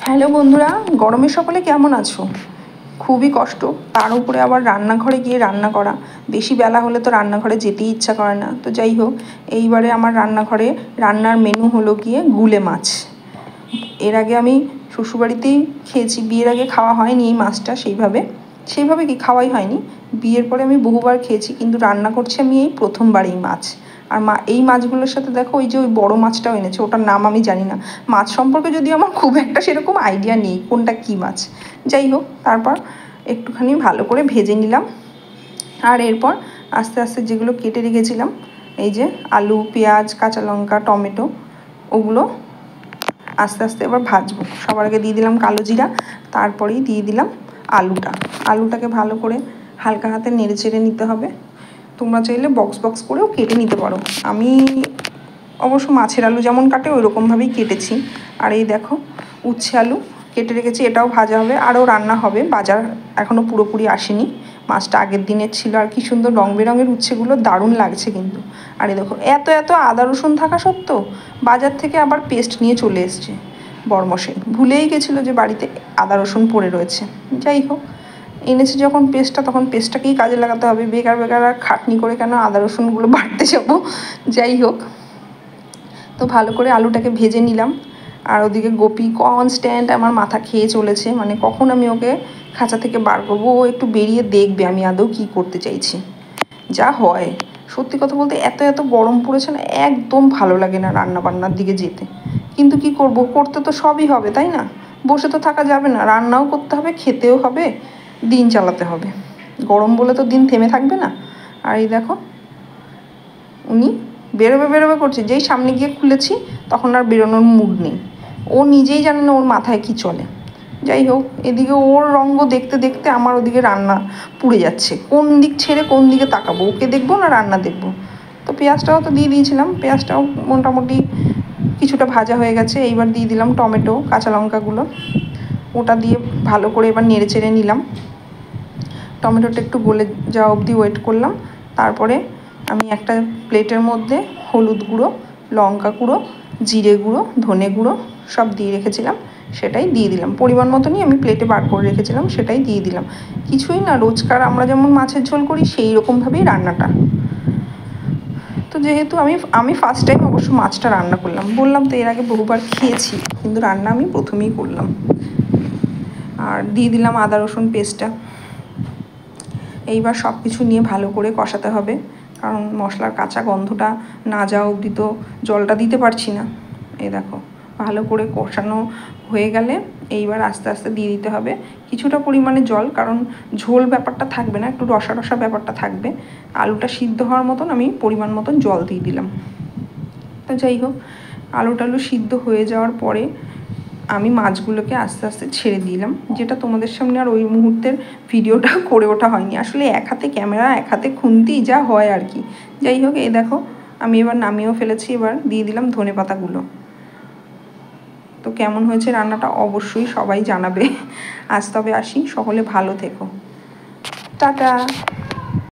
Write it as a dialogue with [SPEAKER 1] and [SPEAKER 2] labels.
[SPEAKER 1] Hello বন্ধুরা, গরমে সকলে কেমন আছো? খুবই কষ্ট, তার উপরে আবার রান্নাঘরে গিয়ে রান্না করা। বেশি বেলা হলে তো রান্নাঘরে যেতেই ইচ্ছা করে না। তো যাই হোক, এইবারে আমার রান্নাঘরে রান্নার মেনু হলো গিয়ে গুলে মাছ। এর আগে আমি শ্বশুরবাড়িতেই খেয়েছি, বিয়ের আগে খাওয়া হয়নি এই মাছটা সেইভাবে কি খাওয়াই হয়নি। বিয়ের পরে আমি বহুবার খেয়েছি, কিন্তু রান্না করছি আমি এই প্রথমবার এই মাছ। আর এই মাছগুলোর সাথে দেখো ওই যে ওই বড় মাছটাও এনেছে, ওটার নাম আমি জানি না। মাছ সম্পর্কে যদি আমার খুব একটা সেরকম আইডিয়া নেই কোনটা কী মাছ। যাই হোক, তারপর একটুখানি ভালো করে ভেজে নিলাম। আর এরপর আস্তে আস্তে যেগুলো কেটে রেখেছিলাম, এই যে আলু, পেঁয়াজ, কাঁচা লঙ্কা, টমেটো, ওগুলো আস্তে আস্তে এবার ভাজবো। সবার আগে দিয়ে দিলাম কালো জিরা, তারপরেই দিয়ে দিলাম আলুটাকে ভালো করে হালকা হাতে নেড়ে চেড়ে নিতে হবে। তোমরা চাইলে বক্স করেও কেটে নিতে পারো। আমি অবশ্য মাছের আলু যেমন কাটে ওই রকমভাবেই কেটেছি। আর এই দেখো উচ্ছে আলু কেটে রেখেছি, এটাও ভাজা হবে, আরও রান্না হবে। বাজার এখনও পুরোপুরি আসেনি, মাছটা আগের দিনের ছিল। আর কি সুন্দর রং বেরঙের উচ্ছেগুলো, দারুণ লাগছে কিন্তু। আর এই দেখো এত আদা রসুন থাকা সত্ত্বেও বাজার থেকে আবার পেস্ট নিয়ে চলে এসছে বরমশাই। ভুলেই গেছিলো যে বাড়িতে আদা রসুন পড়ে রয়েছে। যাই হোক, এনেছে যখন পেস্টটা, তখন পেস্টটাকেই কাজে লাগাতে হবে। বেকার আর খাটনি করে কেন আদা রসুনগুলো বাড়তে যাবো। যাই হোক, তো ভালো করে আলুটাকে ভেজে নিলাম। আর ওদিকে গোপী কনস্ট্যান্ট আমার মাথা খেয়ে চলেছে, মানে কখন আমি ওকে খাঁচা থেকে বার করবো। ও একটু বেরিয়ে দেখবে আমি আদৌ কী করতে চাইছি। যা হয়, সত্যি কথা বলতে এত গরম পড়েছে না, একদম ভালো লাগে না রান্না বান্নার দিকে যেতে। কিন্তু কি করব, করতে তো সবই হবে, তাই না? বসে তো থাকা যাবে না, রান্নাও করতে হবে, খেতেও হবে, দিন চালাতে হবে। গরম বলে তো দিন থেমে থাকবে না। আর এই দেখো উনি বেরোবে করছে, যেই সামনে গিয়ে খুলেছি তখন আর বেরোনোর মুড নেই। ও নিজেই জানে না ওর মাথায় কি চলে। যাই হোক, এদিকে ওর রঙ্গ দেখতে দেখতে আমার ওদিকে রান্না পুড়ে যাচ্ছে। কোন দিক ছেড়ে কোন দিকে তাকাবো, ওকে দেখবো না রান্না দেখবো? তো পেঁয়াজটাও তো দিয়ে দিয়েছিলাম, পেঁয়াজটাও মোটামুটি কিছুটা ভাজা হয়ে গেছে। এইবার দিয়ে দিলাম টমেটো, কাঁচা লঙ্কাগুলো, ওটা দিয়ে ভালো করে এবার নেড়ে চেড়ে নিলাম। টমেটোটা একটু গলে যাওয়া অবধি ওয়েট করলাম। তারপরে আমি একটা প্লেটের মধ্যে হলুদ গুঁড়ো, লঙ্কা গুঁড়ো, জিরে গুঁড়ো, ধনে গুঁড়ো সব দিয়ে রেখেছিলাম, সেটাই দিয়ে দিলাম। পরিমাণ মতনই আমি প্লেটে বার করে রেখেছিলাম, সেটাই দিয়ে দিলাম। কিছুই না, রোজকার আমরা যেমন মাছের ঝোল করি সেই রকমভাবেই রান্নাটা। তো যেহেতু আমি ফার্স্ট টাইম অবশ্য মাছটা রান্না করলাম, বললাম তো এর আগে বহুবার খেয়েছি, কিন্তু রান্না আমি প্রথমেই করলাম। আর দিয়ে দিলাম আদা রসুন পেস্টটা। এইবার সব কিছু নিয়ে ভালো করে কষাতে হবে, কারণ মশলার কাঁচা গন্ধটা না যাওয়া অবধি তো জলটা দিতে পারছি না। এই দেখো ভালো করে কষানো হয়ে গেলে এইবার আস্তে আস্তে দিয়ে দিতে হবে কিছুটা পরিমাণে জল, কারণ ঝোল ব্যাপারটা থাকবে না, একটু রসা ব্যাপারটা থাকবে। আলুটা সিদ্ধ হওয়ার মতন আমি পরিমাণ মতন জল দিয়ে দিলাম। তো যাই হোক, আলু সিদ্ধ হয়ে যাওয়ার পরে আমি মাছগুলোকে আস্তে আস্তে ছেড়ে দিলাম, যেটা তোমাদের সামনে আর ওই মুহূর্তের ভিডিওটা করে ওঠা হয়নি। আসলে এক হাতে ক্যামেরা, এক হাতে খুন্তি, যা হয় আর কি। যাই হোক, এই দেখো আমি এবার নামিয়েও ফেলেছি। এবার দিয়ে দিলাম ধনেপাতাগুলো। তো কেমন হয়েছে রান্নাটা অবশ্যই সবাই জানাবে। আজ তবে আসি, সকলে ভালো থেকো, টাটা।